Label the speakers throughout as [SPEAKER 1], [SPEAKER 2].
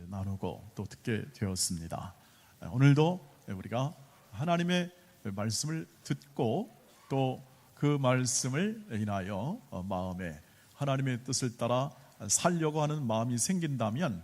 [SPEAKER 1] 나누고 또 듣게 되었습니다. 오늘도 우리가 하나님의 말씀을 듣고 또 그 말씀을 인하여 마음에 하나님의 뜻을 따라 살려고 하는 마음이 생긴다면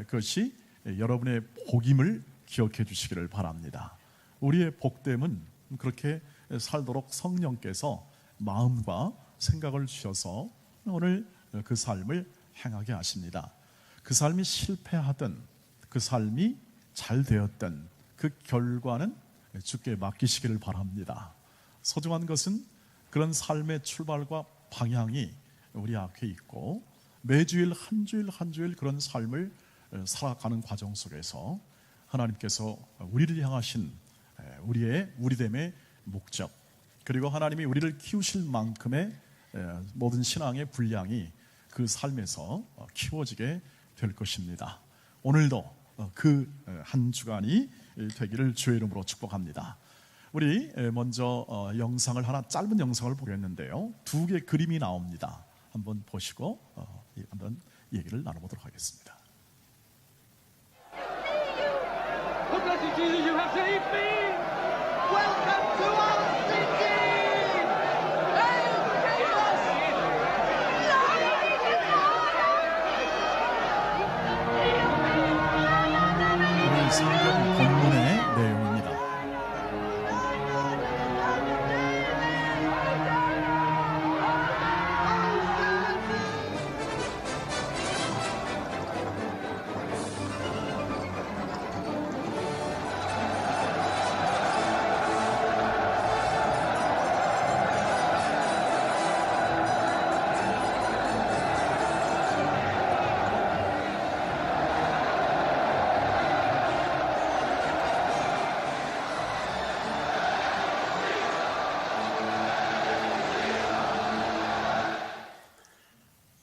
[SPEAKER 1] 그것이 여러분의 복임을 기억해 주시기를 바랍니다. 우리의 복됨은 그렇게 살도록 성령께서 마음과 생각을 주셔서 오늘 그 삶을 행하게 하십니다. 그 삶이 실패하든 그 삶이 잘 되었든 그 결과는 주께 맡기시기를 바랍니다. 소중한 것은 그런 삶의 출발과 방향이 우리 앞에 있고 매주일 한 주일 한 주일 그런 삶을 살아가는 과정 속에서 하나님께서 우리를 향하신 우리됨의 목적, 그리고 하나님이 우리를 키우실 만큼의 모든 신앙의 분량이 그 삶에서 키워지게 될 것입니다. 오늘도 그 한 주간이 되기를 주의 이름으로 축복합니다. 우리 먼저 영상을 하나, 짧은 영상을 보겠는데요, 2개의 그림이 나옵니다. 한번 보시고 한번 얘기를 나눠보도록 하겠습니다. 오늘 성경 본문의 내용입니다.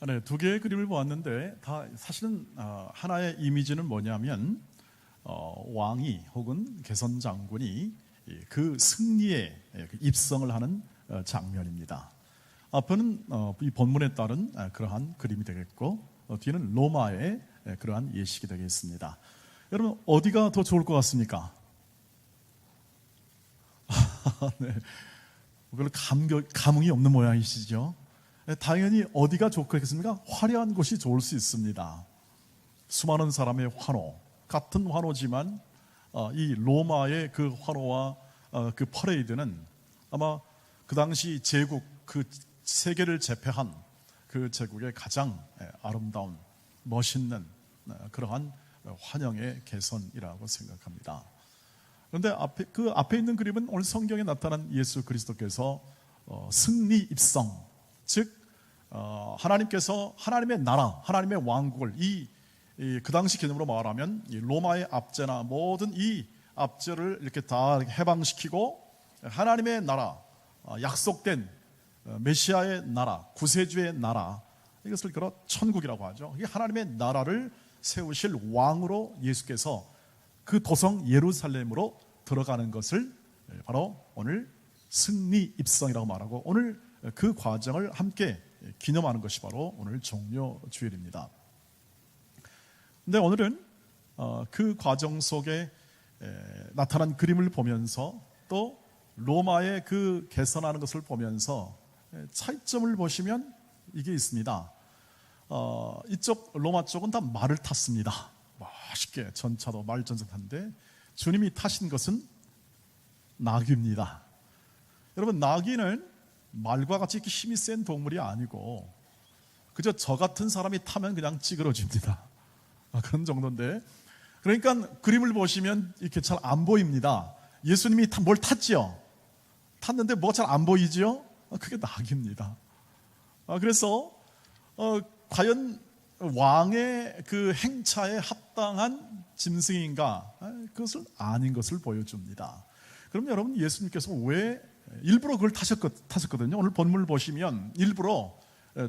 [SPEAKER 1] 네, 2개의 그림을 보았는데 다 사실은 하나의 이미지는 뭐냐면 왕이 혹은 개선 장군이 그 승리에 입성을 하는 장면입니다. 앞은 이 본문에 따른 그러한 그림이 되겠고 뒤는 로마의 그러한 예식이 되겠습니다. 여러분, 어디가 더 좋을 것 같습니까? 네, 별로 감흥이 없는 모양이시죠? 당연히 어디가 좋겠습니까? 화려한 곳이 좋을 수 있습니다. 수많은 사람의 환호, 같은 환호지만 이 로마의 그 환호와 그 퍼레이드는 아마 그 당시 제국, 그 세계를 제패한 그 제국의 가장 아름다운, 멋있는 그러한 환영의 개선이라고 생각합니다. 그런데 그 앞에 있는 그림은 오늘 성경에 나타난 예수 그리스도께서 승리 입성, 즉 하나님께서 하나님의 나라, 하나님의 왕국을 그 당시 개념으로 말하면 이 로마의 압제나 모든 이 압제를 이렇게 다 해방시키고 하나님의 나라, 약속된 메시아의 나라, 구세주의 나라, 이것을 그러 천국이라고 하죠. 이 하나님의 나라를 세우실 왕으로 예수께서 그 도성 예루살렘으로 들어가는 것을 바로 오늘 승리 입성이라고 말하고, 오늘 그 과정을 함께 기념하는 것이 바로 오늘 종려 주일입니다. 근데 오늘은 그 과정 속에 나타난 그림을 보면서 또 로마의 그 개선하는 것을 보면서 차이점을 보시면 이게 있습니다. 이쪽 로마 쪽은 다 말을 탔습니다. 멋있게 전차도 말 전차인데 주님이 타신 것은 나귀입니다. 여러분, 나귀는 말과 같이 이렇게 힘이 센 동물이 아니고 그저 저 같은 사람이 타면 그냥 찌그러집니다. 그런 정도인데, 그러니까 그림을 보시면 이렇게 잘 안 보입니다. 예수님이 뭘 탔지요? 탔는데 뭐가 잘 안 보이지요? 그게 나귀입니다. 그래서 과연 왕의 그 행차에 합당한 짐승인가? 그것을 아닌 것을 보여줍니다. 그럼 여러분, 예수님께서 왜 일부러 그걸 타셨거든요. 오늘 본문을 보시면 일부러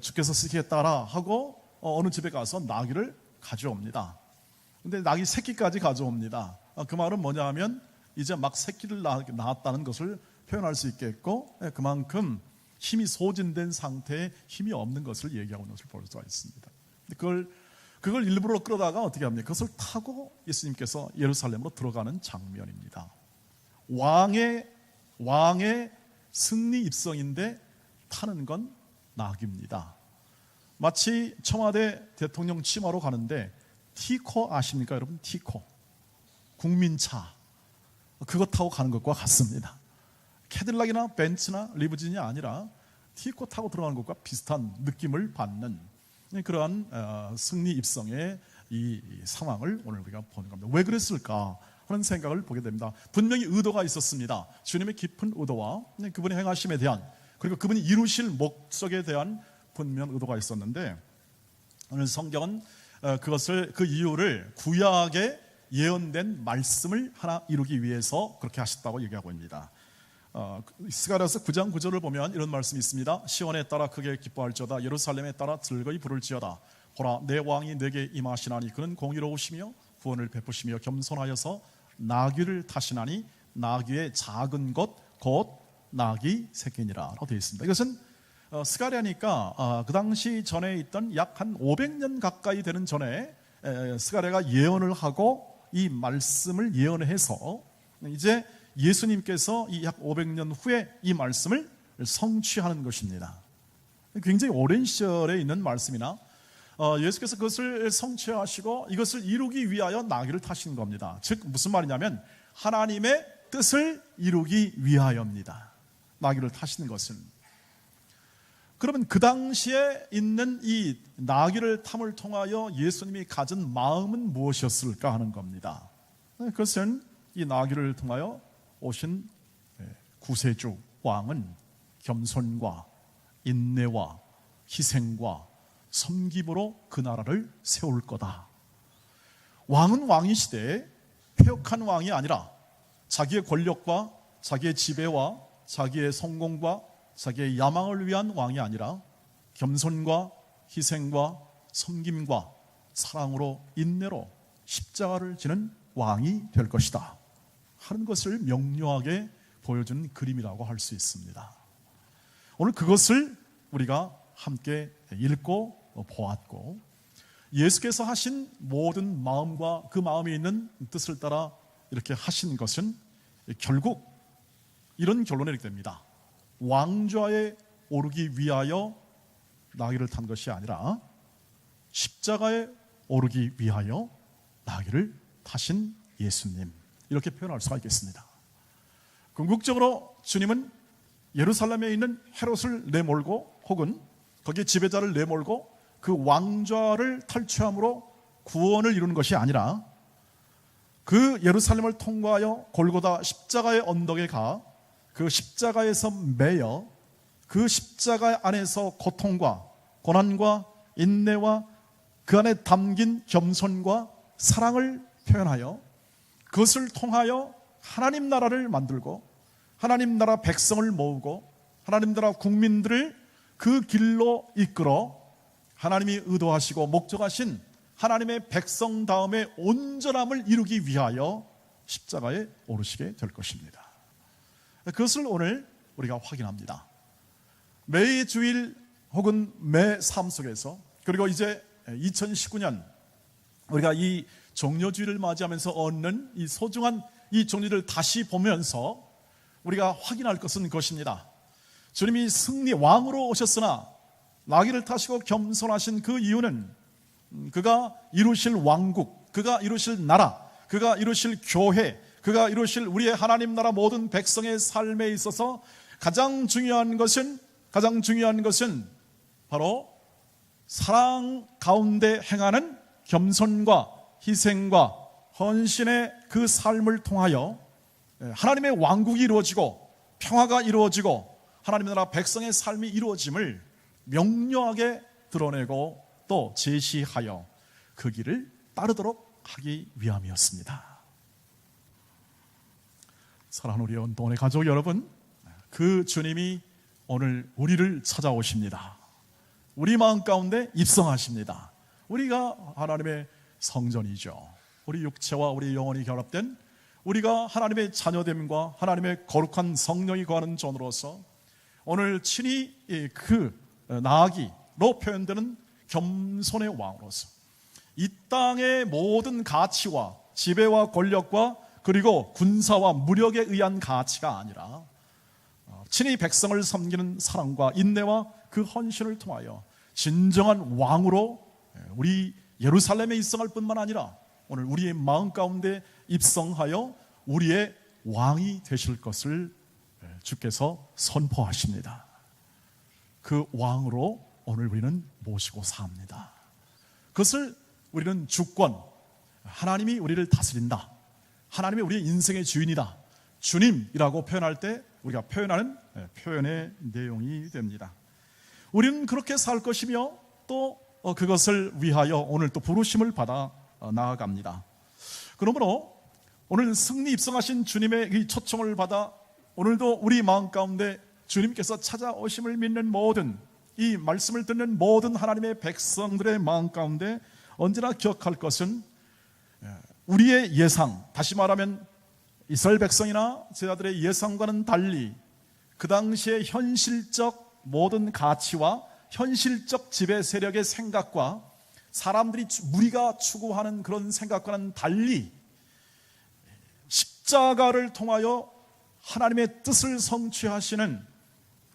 [SPEAKER 1] 주께서 쓰기에 따라 하고 어느 집에 가서 나귀를 가져옵니다. 근데 나귀 새끼까지 가져옵니다. 그 말은 뭐냐 하면 이제 막 새끼를 낳았다는 것을 표현할 수 있겠고, 그만큼 힘이 소진된 상태에 힘이 없는 것을 얘기하고 있는 것을 볼 수가 있습니다. 그걸 그걸 일부러 끌어다가 어떻게 합니까? 그것을 타고 예수님께서 예루살렘으로 들어가는 장면입니다. 왕의 승리 입성인데 타는 건 낙입니다. 마치 청와대 대통령 취임하러 가는데 티코 아십니까 여러분? 티코 국민차 그거 타고 가는 것과 같습니다. 캐딜락이나 벤츠나 리무진이 아니라 티코 타고 들어가는 것과 비슷한 느낌을 받는 그러한 승리 입성의 이 상황을 오늘 우리가 보는 겁니다. 왜 그랬을까 하는 생각을 보게 됩니다. 분명히 의도가 있었습니다. 주님의 깊은 의도와 그분의 행하심에 대한, 그리고 그분이 이루실 목적에 대한 분명 의도가 있었는데, 오늘 성경은 그 이유를 구약에 예언된 말씀을 하나 이루기 위해서 그렇게 하셨다고 얘기하고 있습니다. 스가랴서 9장 9절을 보면 이런 말씀이 있습니다. 시온에 따라 크게 기뻐할지어다, 예루살렘에 따라 즐거이 부를지어다. 보라, 내 왕이 내게 임하시나니 그는 공의로우시며 구원을 베푸시며 겸손하여서 나귀를 타시나니 나귀의 작은 것 곧 나귀 새끼니라 라고 되어 있습니다. 이것은 스가랴니까 그 당시 전에 있던 약 한 500년 가까이 되는 전에 스가랴가 예언을 하고 이 말씀을 예언해서 이제 예수님께서 이 약 500년 후에 이 말씀을 성취하는 것입니다. 굉장히 오랜 시절에 있는 말씀이나 예수께서 그것을 성취하시고 이것을 이루기 위하여 나귀를 타신 겁니다. 즉 무슨 말이냐면 하나님의 뜻을 이루기 위하여입니다. 나귀를 타시는 것은. 그러면 그 당시에 있는 이 나귀를 탐을 통하여 예수님이 가진 마음은 무엇이었을까 하는 겁니다. 그것은 이 나귀를 통하여 오신 구세주 왕은 겸손과 인내와 희생과 섬김으로 그 나라를 세울 거다. 왕은 왕이시되 폐역한 왕이 아니라 자기의 권력과 자기의 지배와 자기의 성공과 자기의 야망을 위한 왕이 아니라 겸손과 희생과 섬김과 사랑으로 인내로 십자가를 지는 왕이 될 것이다 하는 것을 명료하게 보여준 그림이라고 할 수 있습니다. 오늘 그것을 우리가 함께 읽고 보았고, 예수께서 하신 모든 마음과 그 마음에 있는 뜻을 따라 이렇게 하신 것은 결국 이런 결론에 이르게 됩니다. 왕좌에 오르기 위하여 나귀를 탄 것이 아니라 십자가에 오르기 위하여 나귀를 타신 예수님, 이렇게 표현할 수가 있겠습니다. 궁극적으로 주님은 예루살렘에 있는 헤롯을 내몰고 혹은 거기에 지배자를 내몰고 그 왕좌를 탈취함으로 구원을 이루는 것이 아니라 그 예루살렘을 통과하여 골고다 십자가의 언덕에 가 그 십자가에서 매여 그 십자가 안에서 고통과 고난과 인내와 그 안에 담긴 겸손과 사랑을 표현하여 그것을 통하여 하나님 나라를 만들고 하나님 나라 백성을 모으고 하나님 나라 국민들을 그 길로 이끌어 하나님이 의도하시고 목적하신 하나님의 백성다움의 온전함을 이루기 위하여 십자가에 오르시게 될 것입니다. 그것을 오늘 우리가 확인합니다. 매 주일 혹은 매 삶 속에서, 그리고 이제 2019년 우리가 이 종려주일을 맞이하면서 얻는 이 소중한 이 종려를 다시 보면서 우리가 확인할 것은 그것입니다. 주님이 승리 왕으로 오셨으나 나귀를 타시고 겸손하신 그 이유는 그가 이루실 왕국, 그가 이루실 나라, 그가 이루실 교회, 그가 이루실 우리의 하나님 나라 모든 백성의 삶에 있어서 가장 중요한 것은 바로 사랑 가운데 행하는 겸손과 희생과 헌신의 그 삶을 통하여 하나님의 왕국이 이루어지고 평화가 이루어지고 하나님 나라 백성의 삶이 이루어짐을 명료하게 드러내고 또 제시하여 그 길을 따르도록 하기 위함이었습니다. 사랑하는 우리 온동네 가족 여러분, 그 주님이 오늘 우리를 찾아오십니다. 우리 마음 가운데 입성하십니다. 우리가 하나님의 성전이죠. 우리 육체와 우리 영혼이 결합된 우리가 하나님의 자녀됨과 하나님의 거룩한 성령이 거하는 존으로서 오늘 친히 그 나귀로 표현되는 겸손의 왕으로서 이 땅의 모든 가치와 지배와 권력과 그리고 군사와 무력에 의한 가치가 아니라 친히 백성을 섬기는 사랑과 인내와 그 헌신을 통하여 진정한 왕으로 우리 예루살렘에 입성할 뿐만 아니라 오늘 우리의 마음 가운데 입성하여 우리의 왕이 되실 것을 주께서 선포하십니다. 그 왕으로 오늘 우리는 모시고 삽니다. 그것을 우리는 주권, 하나님이 우리를 다스린다, 하나님이 우리의 인생의 주인이다, 주님이라고 표현할 때 우리가 표현하는 표현의 내용이 됩니다. 우리는 그렇게 살 것이며 또 그것을 위하여 오늘 또 부르심을 받아 나아갑니다. 그러므로 오늘 승리 입성하신 주님의 이 초청을 받아 오늘도 우리 마음 가운데 주님께서 찾아오심을 믿는 모든, 이 말씀을 듣는 모든 하나님의 백성들의 마음 가운데 언제나 기억할 것은 우리의 예상, 다시 말하면 이스라엘 백성이나 제자들의 예상과는 달리 그 당시의 현실적 모든 가치와 현실적 지배 세력의 생각과 사람들이, 무리가 추구하는 그런 생각과는 달리 십자가를 통하여 하나님의 뜻을 성취하시는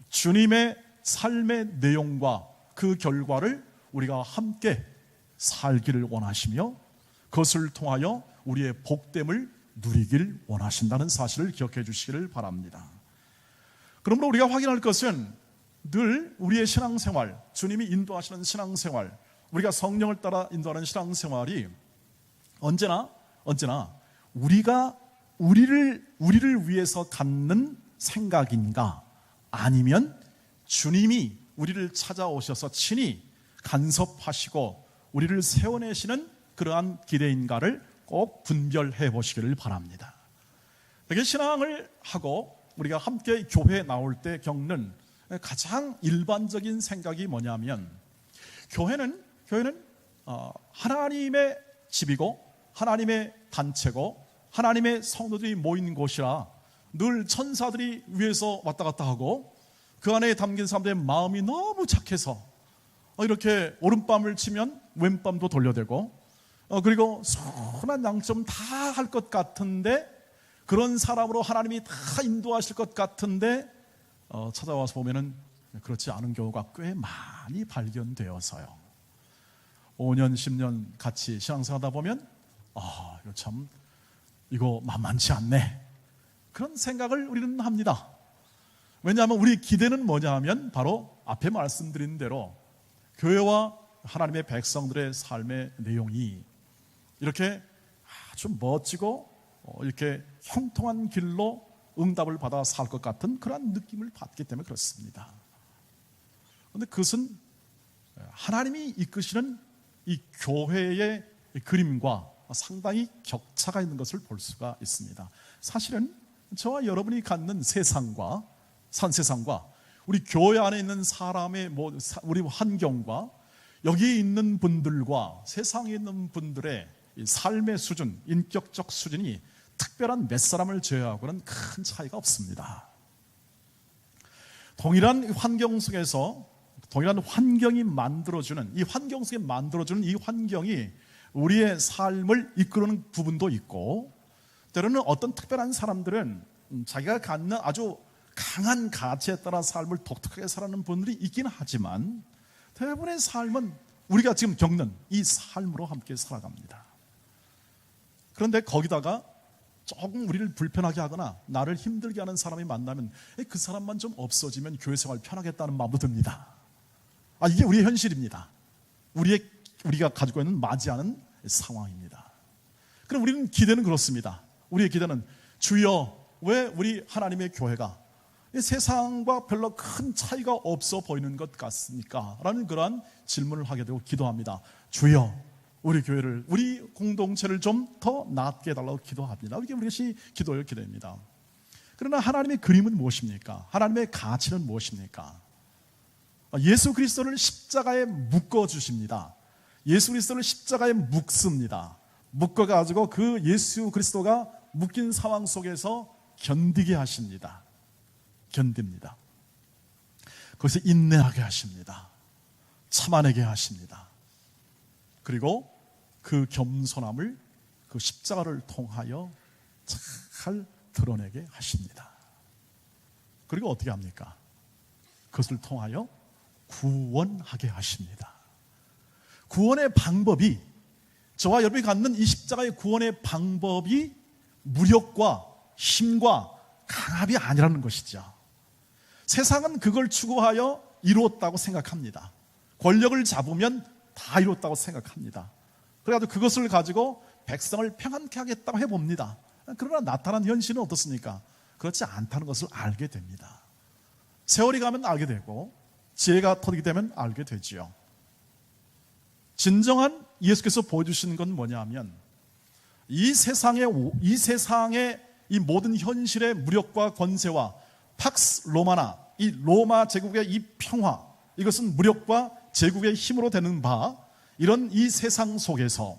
[SPEAKER 1] 주님의 삶의 내용과 그 결과를 우리가 함께 살기를 원하시며 그것을 통하여 우리의 복됨을 누리길 원하신다는 사실을 기억해 주시기를 바랍니다. 그러므로 우리가 확인할 것은 늘 우리의 신앙생활, 주님이 인도하시는 신앙생활, 우리가 성령을 따라 인도하는 신앙생활이 언제나 우리가 우리를 위해서 갖는 생각인가, 아니면 주님이 우리를 찾아오셔서 친히 간섭하시고 우리를 세워내시는 그러한 기대인가를 꼭 분별해 보시기를 바랍니다. 이렇게 신앙을 하고 우리가 함께 교회에 나올 때 겪는 가장 일반적인 생각이 뭐냐면, 교회는 하나님의 집이고 하나님의 단체고 하나님의 성도들이 모인 곳이라 늘 천사들이 위에서 왔다 갔다 하고 그 안에 담긴 사람들의 마음이 너무 착해서 이렇게 오른밤을 치면 왼밤도 돌려대고 그리고 선한 양점 다 할 것 같은데, 그런 사람으로 하나님이 다 인도하실 것 같은데 찾아와서 보면은 그렇지 않은 경우가 꽤 많이 발견되어서요. 5년 10년 같이 신앙생활하다 보면 이거 만만치 않네, 그런 생각을 우리는 합니다. 왜냐하면 우리 기대는 뭐냐 하면 바로 앞에 말씀드린 대로 교회와 하나님의 백성들의 삶의 내용이 이렇게 아주 멋지고 이렇게 형통한 길로 응답을 받아 살 것 같은 그런 느낌을 받기 때문에 그렇습니다. 그런데 그것은 하나님이 이끄시는 이 교회의 그림과 상당히 격차가 있는 것을 볼 수가 있습니다. 사실은 저와 여러분이 갖는 세상과 우리 교회 안에 있는 사람의 우리 환경과 여기에 있는 분들과 세상에 있는 분들의 삶의 수준, 인격적 수준이 특별한 몇 사람을 제외하고는 큰 차이가 없습니다. 동일한 환경 속에서 동일한 환경이 만들어주는 이 환경 속에 만들어주는 이 환경이 우리의 삶을 이끄는 부분도 있고, 때로는 어떤 특별한 사람들은 자기가 갖는 아주 강한 가치에 따라 삶을 독특하게 살아가는 분들이 있긴 하지만 대부분의 삶은 우리가 지금 겪는 이 삶으로 함께 살아갑니다. 그런데 거기다가 조금 우리를 불편하게 하거나 나를 힘들게 하는 사람이 만나면 그 사람만 좀 없어지면 교회 생활 편하겠다는 마음도 듭니다. 이게 우리의 현실입니다. 우리가 가지고 있는 맞이하는 상황입니다. 그럼 우리는 기대는 그렇습니다. 우리의 기대는 주여, 왜 우리 하나님의 교회가 세상과 별로 큰 차이가 없어 보이는 것 같습니까? 라는 그러한 질문을 하게 되고 기도합니다. 주여, 우리 교회를, 우리 공동체를 좀 더 낫게 해달라고 기도합니다. 이게 우리 기도의 기도입니다. 그러나 하나님의 그림은 무엇입니까? 하나님의 가치는 무엇입니까? 예수 그리스도를 십자가에 묶어주십니다. 예수 그리스도를 십자가에 묶습니다. 묶어가지고 그 예수 그리스도가 묶인 상황 속에서 견디게 하십니다. 견딥니다. 거기서 인내하게 하십니다. 참아내게 하십니다. 그리고 그 겸손함을 그 십자가를 통하여 잘 드러내게 하십니다. 그리고 어떻게 합니까? 그것을 통하여 구원하게 하십니다. 구원의 방법이, 저와 여러분이 갖는 이 십자가의 구원의 방법이 무력과 힘과 강압이 아니라는 것이죠. 세상은 그걸 추구하여 이루었다고 생각합니다. 권력을 잡으면 다 이뤘다고 생각합니다. 그래가지고 그것을 가지고 백성을 평안케 하겠다고 해봅니다. 그러나 나타난 현실은 어떻습니까? 그렇지 않다는 것을 알게 됩니다. 세월이 가면 알게 되고 지혜가 터지게 되면 알게 되지요. 진정한 예수께서 보여주시는 건 뭐냐면 이 세상의 이 모든 현실의 무력과 권세와 팍스 로마나 이 로마 제국의 이 평화, 이것은 무력과 제국의 힘으로 되는 바, 이런 이 세상 속에서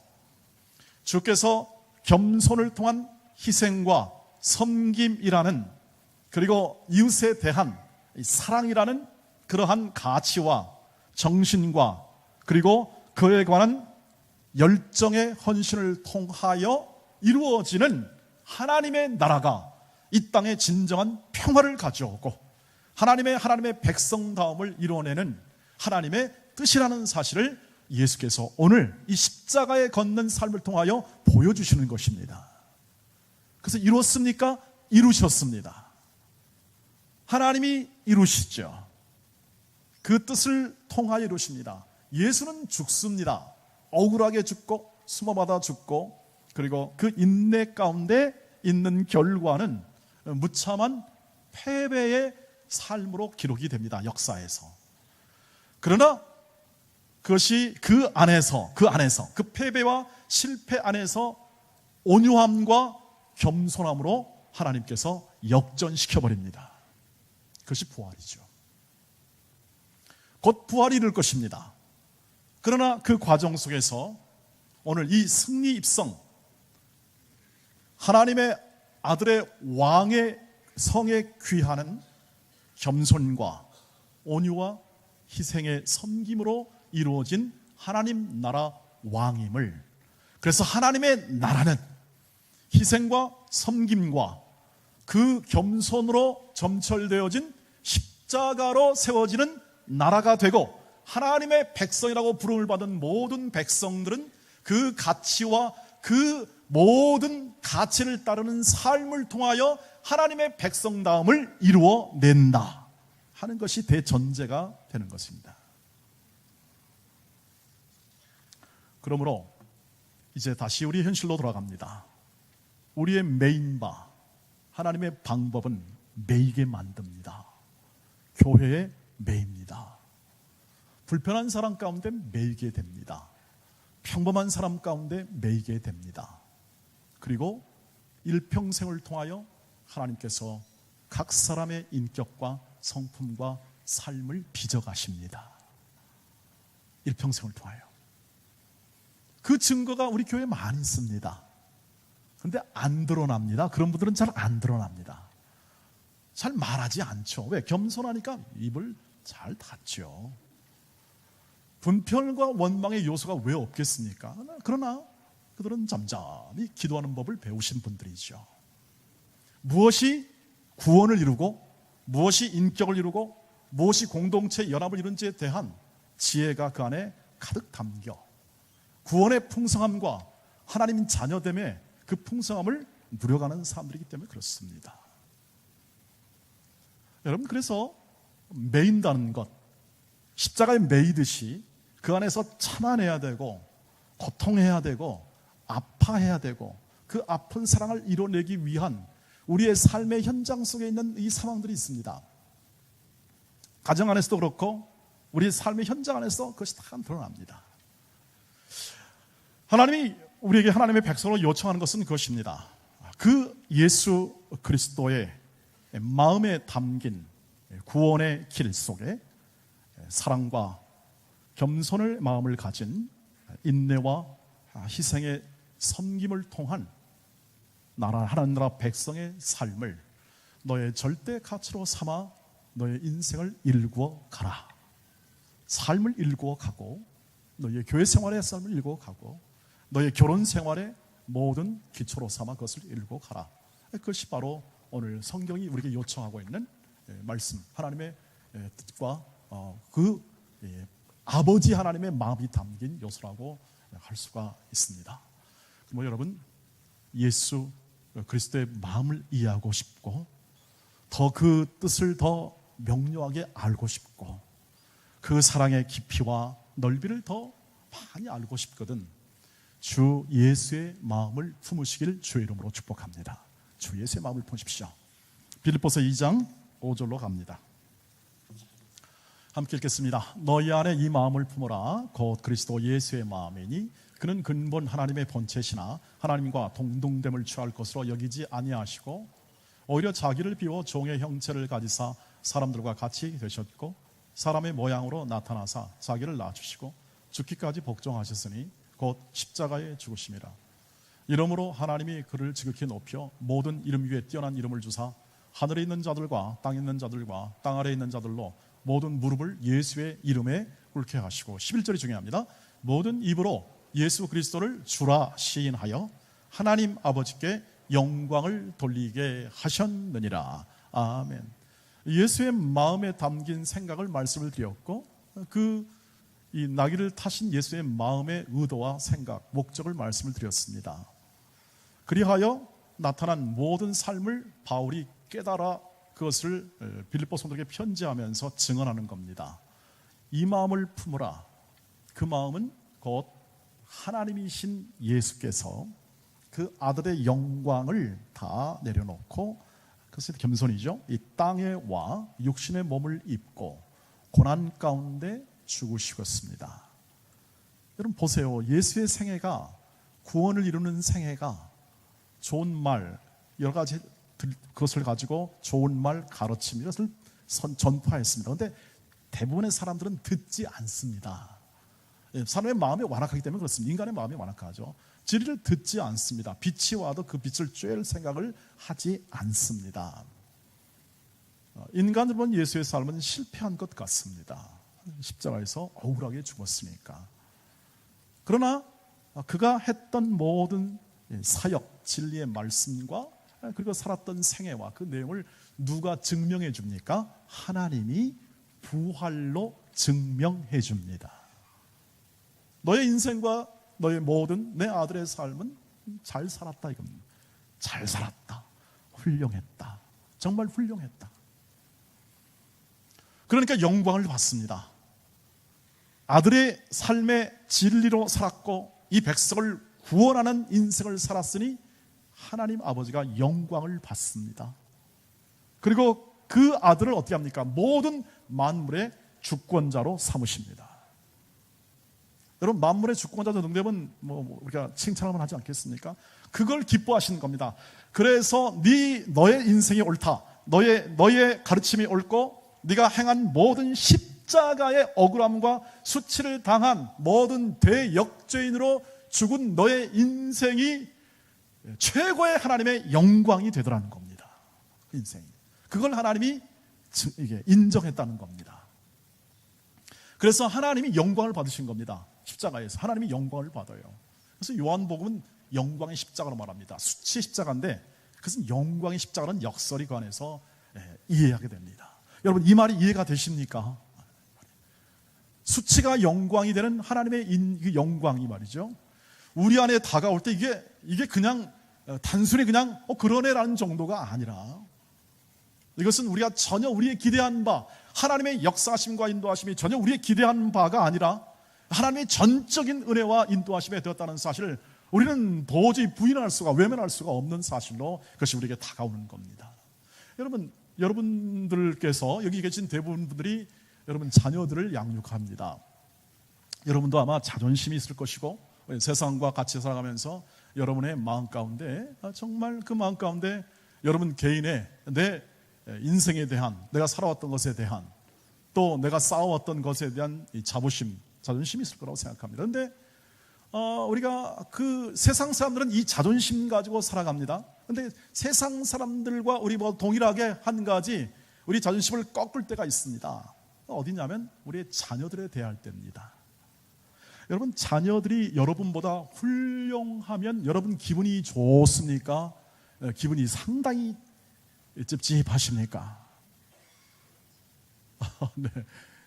[SPEAKER 1] 주께서 겸손을 통한 희생과 섬김이라는, 그리고 이웃에 대한 사랑이라는 그러한 가치와 정신과 그리고 그에 관한 열정의 헌신을 통하여 이루어지는 하나님의 나라가 이 땅에 진정한 평화를 가져오고 하나님의 백성다움을 이루어내는 하나님의 뜻이라는 사실을 예수께서 오늘 이 십자가에 걷는 삶을 통하여 보여주시는 것입니다. 그래서 이루었습니까? 이루셨습니다. 하나님이 이루시죠. 그 뜻을 통하여 이루십니다. 예수는 죽습니다. 억울하게 죽고 숨어받아 죽고, 그리고 그 인내 가운데 있는 결과는 무참한 패배의 삶으로 기록이 됩니다. 역사에서. 그러나 그것이 그 안에서 그 패배와 실패 안에서 온유함과 겸손함으로 하나님께서 역전시켜버립니다. 그것이 부활이죠. 곧 부활이 이룰 것입니다. 그러나 그 과정 속에서 오늘 이 승리 입성, 하나님의 아들의 왕의 성에 귀하는 겸손과 온유와 희생의 섬김으로 이루어진 하나님 나라 왕임을, 그래서 하나님의 나라는 희생과 섬김과 그 겸손으로 점철되어진 십자가로 세워지는 나라가 되고, 하나님의 백성이라고 부름을 받은 모든 백성들은 그 가치와 그 모든 가치를 따르는 삶을 통하여 하나님의 백성다움을 이루어낸다 하는 것이 대전제가 되는 것입니다. 그러므로 이제 다시 우리 현실로 돌아갑니다. 우리의 메인바, 하나님의 방법은 매이게 만듭니다. 교회의 매입니다. 불편한 사람 가운데 매이게 됩니다. 평범한 사람 가운데 매이게 됩니다. 그리고 일평생을 통하여 하나님께서 각 사람의 인격과 성품과 삶을 빚어가십니다. 일평생을 통하여. 그 증거가 우리 교회에 많이 있습니다. 그런데 안 드러납니다. 그런 분들은 잘 안 드러납니다. 잘 말하지 않죠. 왜? 겸손하니까 입을 잘 닫죠. 분별과 원망의 요소가 왜 없겠습니까? 그러나 그들은 잠잠히 기도하는 법을 배우신 분들이죠. 무엇이 구원을 이루고 무엇이 인격을 이루고 무엇이 공동체 연합을 이룬지에 대한 지혜가 그 안에 가득 담겨 구원의 풍성함과 하나님 자녀됨의 그 풍성함을 누려가는 사람들이기 때문에 그렇습니다. 여러분, 그래서 매인다는 것, 십자가에 매이듯이 그 안에서 참아내야 되고 고통해야 되고 아파해야 되고 그 아픈 사랑을 이뤄내기 위한 우리의 삶의 현장 속에 있는 이 상황들이 있습니다. 가정 안에서도 그렇고 우리 삶의 현장 안에서 그것이 다 드러납니다. 하나님이 우리에게 하나님의 백성으로 요청하는 것은 그것입니다. 그 예수 그리스도의 마음에 담긴 구원의 길 속에 사랑과 겸손의 마음을 가진 인내와 희생의 섬김을 통한 하나님 나라 백성의 삶을 너의 절대 가치로 삼아 너의 인생을 일구어 가라. 삶을 일구어 가고 너의 교회 생활의 삶을 일구어 가고 너의 결혼 생활의 모든 기초로 삼아 그것을 이루고 가라. 그것이 바로 오늘 성경이 우리에게 요청하고 있는 말씀, 하나님의 뜻과 그 아버지 하나님의 마음이 담긴 요소라고 할 수가 있습니다. 그럼 여러분, 예수 그리스도의 마음을 이해하고 싶고 더 그 뜻을 더 명료하게 알고 싶고 그 사랑의 깊이와 넓이를 더 많이 알고 싶거든 주 예수의 마음을 품으시길 주의 이름으로 축복합니다. 주 예수의 마음을 품으십시오. 빌립보서 2장 5절로 갑니다. 함께 읽겠습니다. 너희 안에 이 마음을 품어라. 곧 그리스도 예수의 마음이니 그는 근본 하나님의 본체시나 하나님과 동등됨을 취할 것으로 여기지 아니하시고 오히려 자기를 비워 종의 형체를 가지사 사람들과 같이 되셨고 사람의 모양으로 나타나사 자기를 낮추시고 죽기까지 복종하셨으니 곧 십자가에 죽으심이라. 이러므로 하나님이 그를 지극히 높여 모든 이름 위에 뛰어난 이름을 주사 하늘에 있는 자들과 땅에 있는 자들과 땅 아래에 있는 자들로 모든 무릎을 예수의 이름에 꿇게 하시고 11절이 중요합니다. 모든 입으로 예수 그리스도를 주라 시인하여 하나님 아버지께 영광을 돌리게 하셨느니라. 아멘. 예수의 마음에 담긴 생각을 말씀을 드렸고 이 나귀를 타신 예수의 마음의 의도와 생각, 목적을 말씀을 드렸습니다. 그리하여 나타난 모든 삶을 바울이 깨달아 그것을 빌립보 성도에게 편지하면서 증언하는 겁니다. 이 마음을 품으라. 그 마음은 곧 하나님이신 예수께서 그 아들의 영광을 다 내려놓고 그것이 겸손이죠. 이 땅에 와 육신의 몸을 입고 고난 가운데 죽으시겠습니다. 여러분 보세요. 예수의 생애가 구원을 이루는 생애가 좋은 말 여러 가지 그것을 가지고 좋은 말 가르침 이것을 전파했습니다. 그런데 대부분의 사람들은 듣지 않습니다. 사람의 마음이 완악하기 때문에 그렇습니다. 인간의 마음이 완악하죠. 진리를 듣지 않습니다. 빛이 와도 그 빛을 쬐을 생각을 하지 않습니다. 인간을 본 예수의 삶은 실패한 것 같습니다. 십자가에서 억울하게 죽었으니까. 그러나 그가 했던 모든 사역, 진리의 말씀과 그리고 살았던 생애와 그 내용을 누가 증명해 줍니까? 하나님이 부활로 증명해 줍니다. 너의 인생과 너의 모든 내 아들의 삶은 잘 살았다 이겁니다. 잘 살았다. 훌륭했다. 정말 훌륭했다. 그러니까 영광을 받습니다. 아들의 삶의 진리로 살았고 이 백성을 구원하는 인생을 살았으니 하나님 아버지가 영광을 받습니다. 그리고 그 아들을 어떻게 합니까? 모든 만물의 주권자로 삼으십니다. 여러분 만물의 주권자 등대면 우리가 칭찬을 하지 않겠습니까? 그걸 기뻐하시는 겁니다. 그래서 너의 인생이 옳다. 너의 가르침이 옳고 네가 행한 모든 십자가의 억울함과 수치를 당한 모든 대역죄인으로 죽은 너의 인생이 최고의 하나님의 영광이 되더라는 겁니다. 인생이. 그걸 하나님이 인정했다는 겁니다. 그래서 하나님이 영광을 받으신 겁니다. 십자가에서 하나님이 영광을 받아요. 그래서 요한복음은 영광의 십자가로 말합니다. 수치의 십자가인데 그것은 영광의 십자가라는 역설이 관해서 이해하게 됩니다. 여러분 이 말이 이해가 되십니까? 수치가 영광이 되는 하나님의 영광이 말이죠. 우리 안에 다가올 때 이게 그냥 단순히 그냥 그러네라는 정도가 아니라 이것은 우리가 전혀 우리의 기대한 바 하나님의 역사하심과 인도하심이 전혀 우리의 기대한 바가 아니라 하나님의 전적인 은혜와 인도하심에 되었다는 사실을 우리는 도저히 부인할 수가 외면할 수가 없는 사실로 그것이 우리에게 다가오는 겁니다. 여러분들께서 여기 계신 대부분 분들이 여러분 자녀들을 양육합니다. 여러분도 아마 자존심이 있을 것이고 세상과 같이 살아가면서 여러분의 마음 가운데 정말 그 마음 가운데 여러분 개인의 내 인생에 대한 내가 살아왔던 것에 대한 또 내가 쌓아왔던 것에 대한 이 자존심이 있을 거라고 생각합니다. 그런데 우리가 그 세상 사람들은 이 자존심 가지고 살아갑니다. 그런데 세상 사람들과 우리와 동일하게 한 가지 우리 자존심을 꺾을 때가 있습니다. 어디냐면 우리의 자녀들에 대할 때입니다. 여러분, 자녀들이 여러분보다 훌륭하면 여러분 기분이 좋습니까? 기분이 상당히 찝찝하십니까? 네,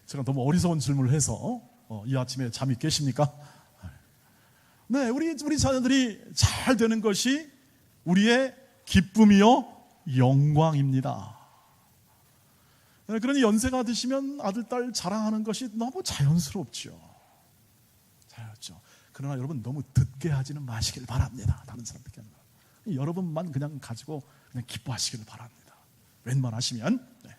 [SPEAKER 1] 제가 너무 어리석은 질문을 해서 이 아침에 잠이 깨십니까? 네, 우리 자녀들이 잘 되는 것이 우리의 기쁨이요 영광입니다. 네, 그러니 연세가 드시면 아들, 딸 자랑하는 것이 너무 자연스럽죠. 그러나 여러분, 너무 듣게 하지는 마시길 바랍니다. 다른 사람 듣게 하는 거. 여러분만 그냥 가지고 그냥 기뻐하시기를 바랍니다. 웬만하시면. 네.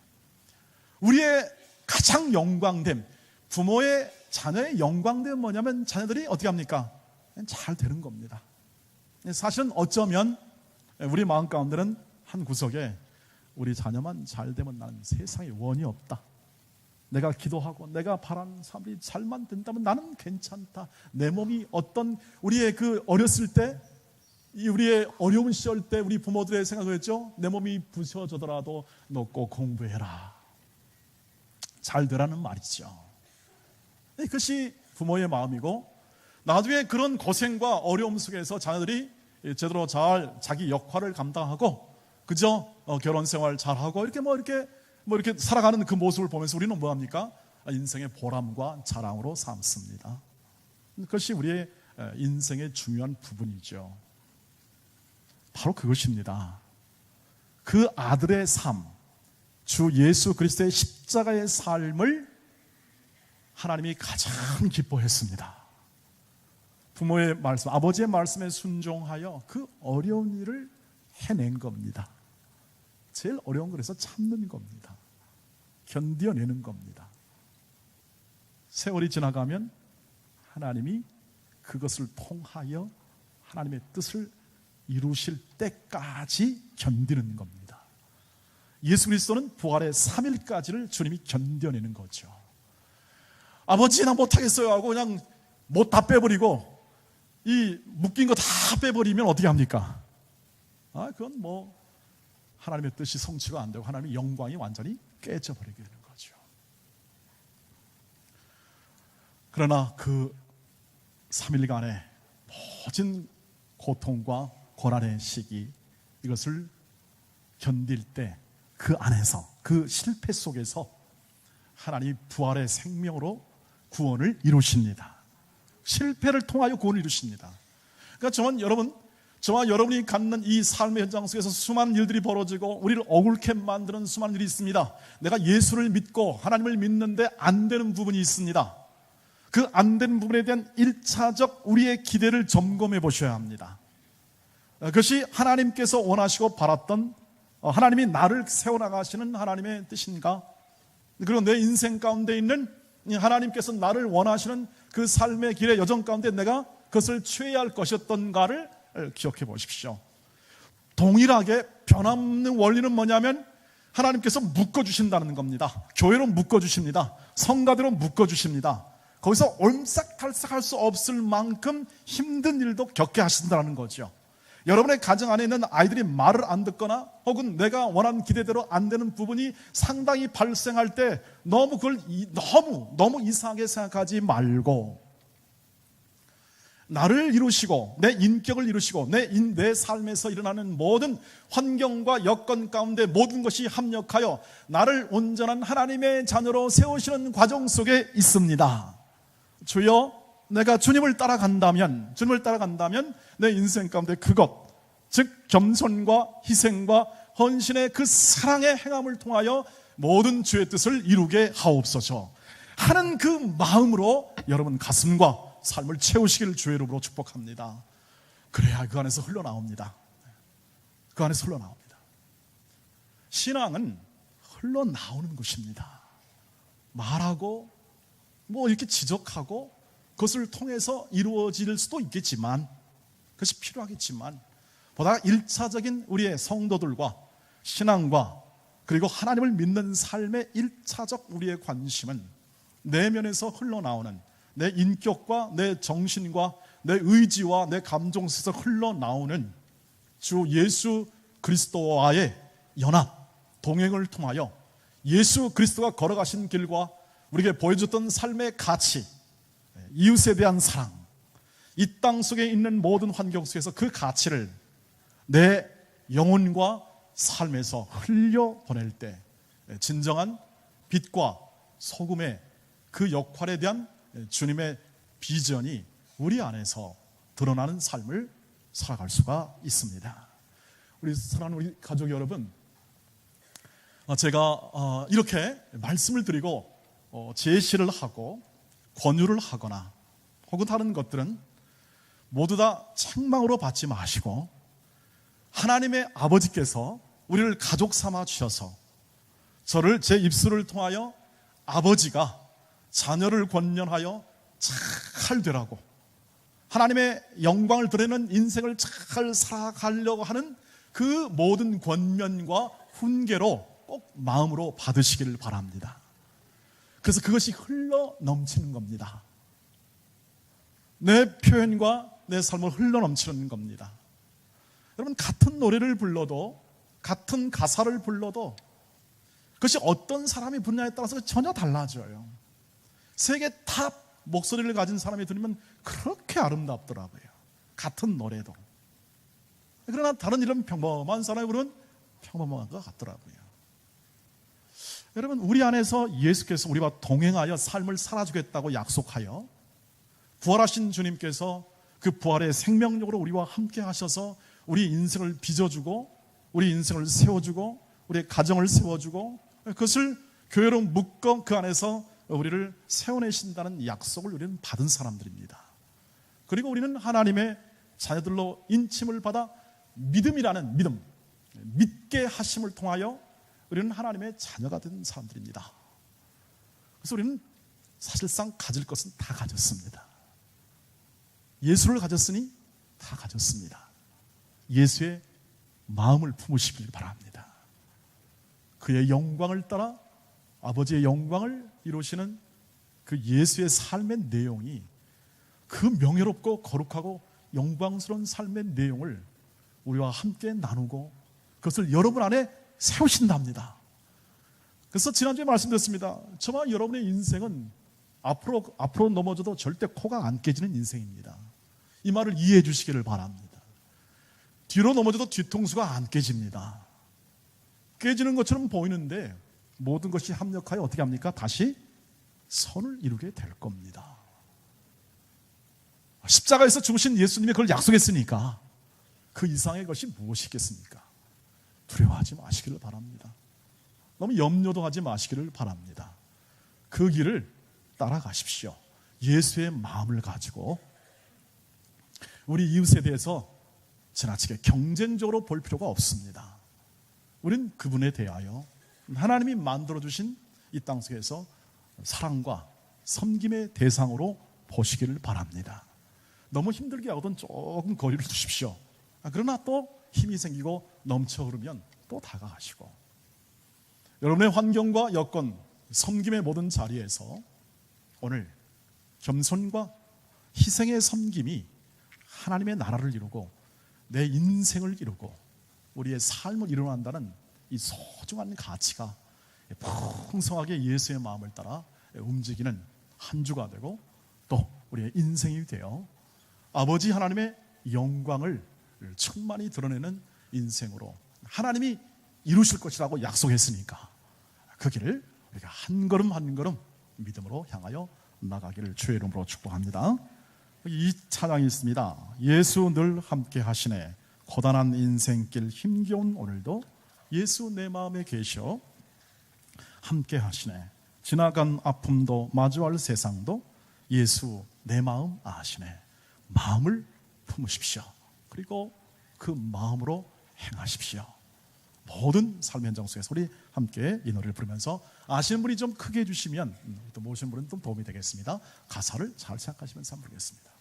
[SPEAKER 1] 우리의 가장 영광됨, 부모의 자녀의 영광됨은 뭐냐면 자녀들이 어떻게 합니까? 잘 되는 겁니다. 사실은 어쩌면 우리 마음 가운데는 한 구석에 우리 자녀만 잘 되면 나는 세상에 원이 없다. 내가 기도하고 내가 바라는 사람이 잘만 된다면 나는 괜찮다. 내 몸이 어떤 우리의 그 어렸을 때, 우리의 어려운 시절 때 우리 부모들의 생각을 했죠. 내 몸이 부서져더라도 너 꼭 공부해라. 잘 되라는 말이죠. 그것이 부모의 마음이고, 나중에 그런 고생과 어려움 속에서 자녀들이 제대로 잘 자기 역할을 감당하고 그저 결혼 생활 잘하고 이렇게 살아가는 그 모습을 보면서 우리는 뭐합니까? 인생의 보람과 자랑으로 삼습니다. 그것이 우리의 인생의 중요한 부분이죠. 바로 그것입니다. 그 아들의 삶, 주 예수 그리스도의 십자가의 삶을 하나님이 가장 기뻐했습니다. 부모의 말씀, 아버지의 말씀에 순종하여 그 어려운 일을 해낸 겁니다. 제일 어려운 거에서 참는 겁니다. 견뎌내는 겁니다. 세월이 지나가면 하나님이 그것을 통하여 하나님의 뜻을 이루실 때까지 견디는 겁니다. 예수 그리스도는 부활의 3일까지를 주님이 견뎌내는 거죠. 아버지 나 못하겠어요 하고 그냥 못 다 빼버리고 이 묶인 거 다 빼버리면 어떻게 합니까? 그건 뭐 하나님의 뜻이 성취가 안 되고 하나님의 영광이 완전히 깨져버리게 되는 거죠. 그러나 그 3일간의 모든 고통과 고난의 시기, 이것을 견딜 때 그 안에서, 그 실패 속에서 하나님이 부활의 생명으로 구원을 이루십니다. 실패를 통하여 구원을 이루십니다. 그러니까 저와 여러분이 갖는 이 삶의 현장 속에서 수많은 일들이 벌어지고 우리를 억울케 만드는 수많은 일이 있습니다. 내가 예수를 믿고 하나님을 믿는데 안 되는 부분이 있습니다. 그 안 되는 부분에 대한 1차적 우리의 기대를 점검해 보셔야 합니다. 그것이 하나님께서 원하시고 바랐던, 하나님이 나를 세워나가시는 하나님의 뜻인가? 그리고 내 인생 가운데 있는 하나님께서 나를 원하시는 그 삶의 길의 여정 가운데 내가 그것을 취해야 할 것이었던가를 기억해 보십시오. 동일하게 변함없는 원리는 뭐냐면 하나님께서 묶어주신다는 겁니다. 교회로 묶어주십니다. 성가대로 묶어주십니다. 거기서 옴싹달싹할 수 없을 만큼 힘든 일도 겪게 하신다는 거죠. 여러분의 가정 안에 있는 아이들이 말을 안 듣거나 혹은 내가 원하는 기대대로 안 되는 부분이 상당히 발생할 때 너무 그걸 너무 이상하게 생각하지 말고 나를 이루시고 내 인격을 이루시고 내 삶에서 일어나는 모든 환경과 여건 가운데 모든 것이 합력하여 나를 온전한 하나님의 자녀로 세우시는 과정 속에 있습니다. 주여, 내가 주님을 따라간다면 내 인생 가운데 그것, 즉 겸손과 희생과 헌신의 그 사랑의 행함을 통하여 모든 주의 뜻을 이루게 하옵소서 하는 그 마음으로 여러분 가슴과 삶을 채우시기를 주의 이름으로 축복합니다. 그래야 그 안에서 흘러나옵니다. 그 안에서 흘러나옵니다. 신앙은 흘러나오는 것입니다. 말하고 이렇게 지적하고 그것을 통해서 이루어질 수도 있겠지만, 그것이 필요하겠지만 보다 1차적인 우리의 성도들과 신앙과 그리고 하나님을 믿는 삶의 1차적 우리의 관심은 내면에서 흘러나오는 내 인격과 내 정신과 내 의지와 내 감정 속에서 흘러나오는 주 예수 그리스도와의 연합, 동행을 통하여 예수 그리스도가 걸어가신 길과 우리에게 보여줬던 삶의 가치, 이웃에 대한 사랑, 이 땅 속에 있는 모든 환경 속에서 그 가치를 내 영혼과 삶에서 흘려보낼 때 진정한 빛과 소금의 그 역할에 대한 주님의 비전이 우리 안에서 드러나는 삶을 살아갈 수가 있습니다. 우리 사랑하는 우리 가족 여러분, 제가 이렇게 말씀을 드리고 제시를 하고 권유를 하거나 혹은 다른 것들은 모두 다 책망으로 받지 마시고 하나님의 아버지께서 우리를 가족 삼아 주셔서 저를 제 입술을 통하여 아버지가 자녀를 권면하여 잘 되라고 하나님의 영광을 드러내는 인생을 잘 살아가려고 하는 그 모든 권면과 훈계로 꼭 마음으로 받으시기를 바랍니다. 그래서 그것이 흘러 넘치는 겁니다. 내 표현과 내 삶을 흘러 넘치는 겁니다. 여러분, 같은 노래를 불러도 같은 가사를 불러도 그것이 어떤 사람이 부르냐에 따라서 전혀 달라져요. 세계 탑 목소리를 가진 사람이 들으면 그렇게 아름답더라고요. 같은 노래도. 그러나 다른 이런 평범한 사람이 부르면 평범한 것 같더라고요. 여러분, 우리 안에서 예수께서 우리와 동행하여 삶을 살아주겠다고 약속하여 부활하신 주님께서 그 부활의 생명력으로 우리와 함께 하셔서 우리 인생을 빚어주고 우리 인생을 세워주고 우리의 가정을 세워주고 그것을 교회로 묶어 그 안에서 우리를 세워내신다는 약속을 우리는 받은 사람들입니다. 그리고 우리는 하나님의 자녀들로 인침을 받아 믿음이라는 믿음, 믿게 하심을 통하여 우리는 하나님의 자녀가 된 사람들입니다. 그래서 우리는 사실상 가질 것은 다 가졌습니다. 예수를 가졌으니 다 가졌습니다. 예수의 마음을 품으시길 바랍니다. 그의 영광을 따라 아버지의 영광을 이루시는 그 예수의 삶의 내용이 그 명예롭고 거룩하고 영광스러운 삶의 내용을 우리와 함께 나누고 그것을 여러분 안에 세우신답니다. 그래서 지난주에 말씀드렸습니다. 저와 여러분의 인생은 앞으로 넘어져도 절대 코가 안 깨지는 인생입니다. 이 말을 이해해 주시기를 바랍니다. 뒤로 넘어져도 뒤통수가 안 깨집니다. 깨지는 것처럼 보이는데 모든 것이 합력하여 어떻게 합니까? 다시 선을 이루게 될 겁니다. 십자가에서 죽으신 예수님이 그걸 약속했으니까 그 이상의 것이 무엇이겠습니까? 두려워하지 마시기를 바랍니다. 너무 염려도 하지 마시기를 바랍니다. 그 길을 따라가십시오. 예수의 마음을 가지고 우리 이웃에 대해서 지나치게 경쟁적으로 볼 필요가 없습니다. 우린 그분에 대하여 하나님이 만들어주신 이 땅 속에서 사랑과 섬김의 대상으로 보시기를 바랍니다. 너무 힘들게 하거든 조금 거리를 두십시오. 그러나 또 힘이 생기고 넘쳐 흐르면 또 다가가시고 여러분의 환경과 여건, 섬김의 모든 자리에서 오늘 겸손과 희생의 섬김이 하나님의 나라를 이루고 내 인생을 이루고 우리의 삶을 이루어낸다는 이 소중한 가치가 풍성하게 예수의 마음을 따라 움직이는 한 주가 되고 또 우리의 인생이 되어 아버지 하나님의 영광을 충만히 드러내는 인생으로 하나님이 이루실 것이라고 약속했으니까 그 길을 우리가 한 걸음 한 걸음 믿음으로 향하여 나가기를 주의 이름으로 축복합니다. 이 찬양이 있습니다. 예수 늘 함께 하시네. 고단한 인생길 힘겨운 오늘도 예수 내 마음에 계셔 함께 하시네. 지나간 아픔도 마주할 세상도 예수 내 마음 아시네. 마음을 품으십시오. 그리고 그 마음으로 행하십시오. 모든 삶의 현장 속에서 우리 함께 이 노래를 부르면서 아시는 분이 좀 크게 해주시면 또 모르시는 분은 좀 도움이 되겠습니다. 가사를 잘 생각하시면서 한번 부르겠습니다.